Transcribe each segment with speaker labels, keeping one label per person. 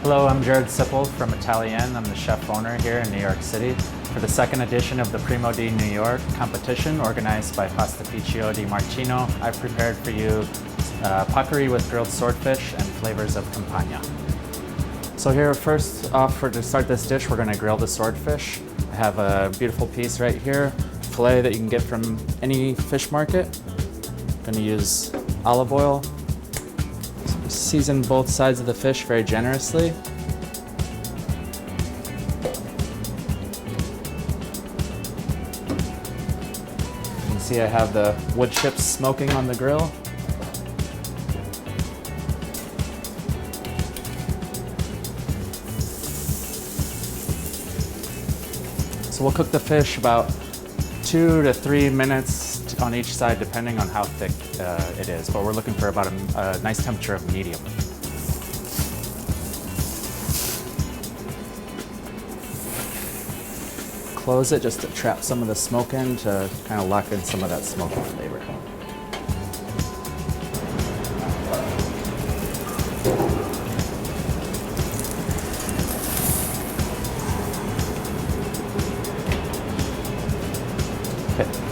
Speaker 1: Hello, I'm Jared Sippel from Italienne. I'm the chef owner here in New York City for the second edition of the Primo di New York competition organized by Pastificio Di Martino. I've prepared for you Paccheri with grilled swordfish and flavors of campagna. So here, first off, to start this dish, we're going to grill the swordfish. I have a beautiful piece right here, filet that you can get from any fish market. I'm going to use olive oil. Season both sides of the fish very generously. You can see I have the wood chips smoking on the grill. So we'll cook the fish about 2 to 3 minutes on each side, depending on how thick it is. But we're looking for about a nice temperature of medium. Close it just to trap some of the smoke in, to kind of lock in some of that smoky flavor.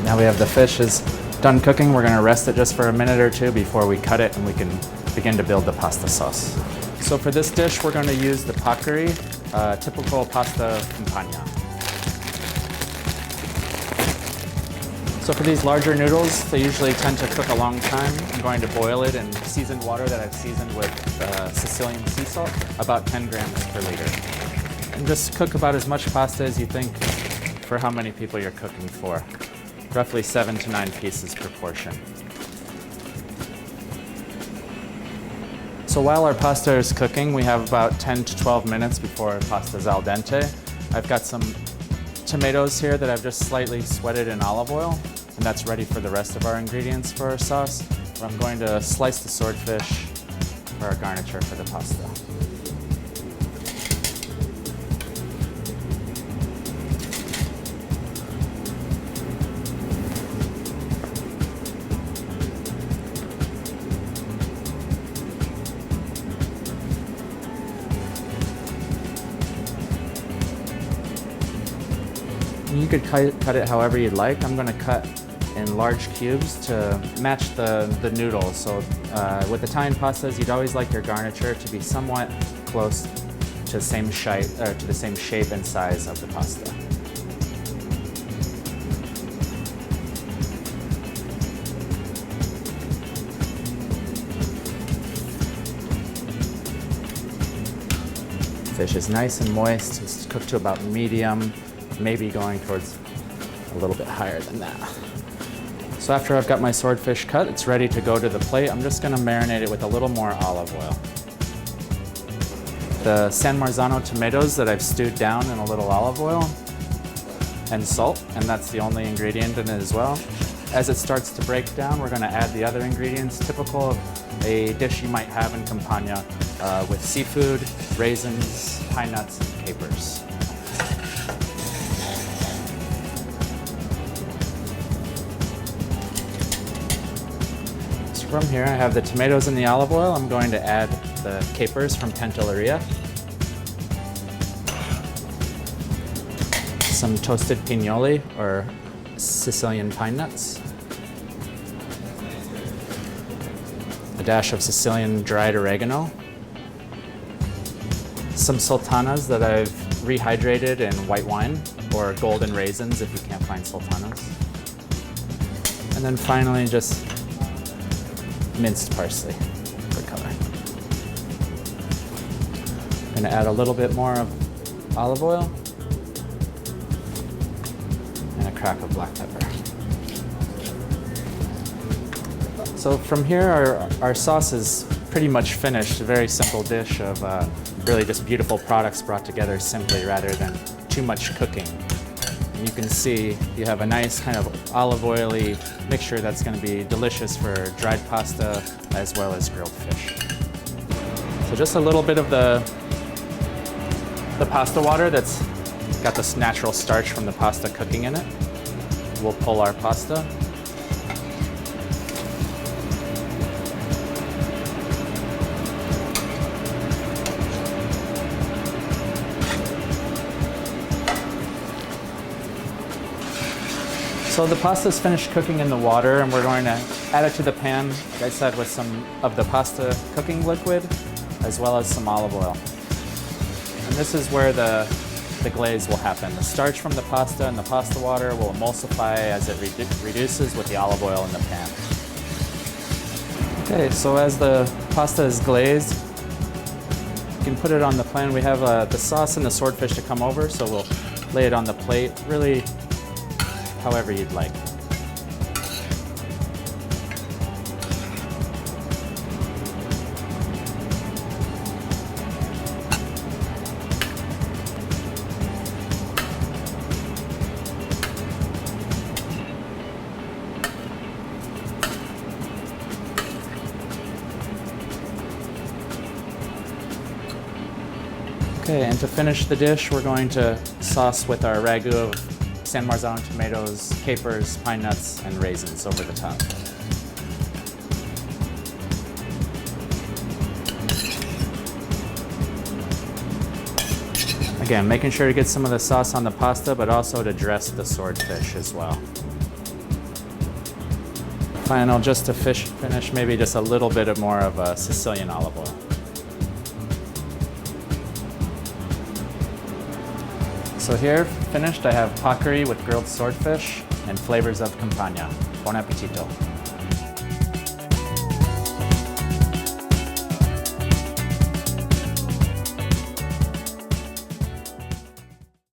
Speaker 1: Now we have the fish is done cooking. We're going to rest it just for a minute or two before we cut it, and we can begin to build the pasta sauce. So for this dish, we're going to use the Paccheri, typical pasta campagna. So for these larger noodles, they usually tend to cook a long time. I'm going to boil it in seasoned water that I've seasoned with Sicilian sea salt, about 10 grams per liter. And just cook about as much pasta as you think for how many people you're cooking for. Roughly 7 to 9 pieces per portion. So while our pasta is cooking, we have about 10 to 12 minutes before our pasta is al dente. I've got some tomatoes here that I've just slightly sweated in olive oil, and that's ready for the rest of our ingredients for our sauce. I'm going to slice the swordfish for our garniture for the pasta. You could cut it however you'd like. I'm going to cut in large cubes to match the noodle. So with Italian pastas, you'd always like your garniture to be somewhat close to the same shape and size of the pasta. Fish is nice and moist. It's cooked to about medium, maybe going towards a little bit higher than that. So after I've got my swordfish cut, it's ready to go to the plate. I'm just going to marinate it with a little more olive oil. The San Marzano tomatoes that I've stewed down in a little olive oil and salt, and that's the only ingredient in it as well. As it starts to break down, we're going to add the other ingredients typical of a dish you might have in campagna with seafood, raisins, pine nuts, and capers. From here, I have the tomatoes in the olive oil. I'm going to add the capers from Pantelleria, some toasted pignoli or Sicilian pine nuts, a dash of Sicilian dried oregano, some sultanas that I've rehydrated in white wine, or golden raisins if you can't find sultanas, and then finally just minced parsley for color. I'm going to add a little bit more of olive oil and a crack of black pepper. So from here, our sauce is pretty much finished. A very simple dish of really just beautiful products brought together simply rather than too much cooking. You can see you have a nice kind of olive oily mixture that's going to be delicious for dried pasta as well as grilled fish. So just a little bit of the pasta water that's got this natural starch from the pasta cooking in it. We'll pull our pasta. So the pasta is finished cooking in the water, and we're going to add it to the pan, like I said, with some of the pasta cooking liquid, as well as some olive oil. And this is where the glaze will happen. The starch from the pasta and the pasta water will emulsify as it reduces with the olive oil in the pan. Okay, so as the pasta is glazed, you can put it on the pan. We have the sauce and the swordfish to come over, so we'll lay it on the plate, really however you'd like. Okay, and to finish the dish, we're going to sauce with our ragu of San Marzano tomatoes, capers, pine nuts, and raisins over the top. Again, making sure to get some of the sauce on the pasta, but also to dress the swordfish as well. Final, just to finish, maybe just a little bit more of a Sicilian olive oil. So here, finished, I have Paccheri with grilled swordfish and flavors of Campagna. Buon appetito.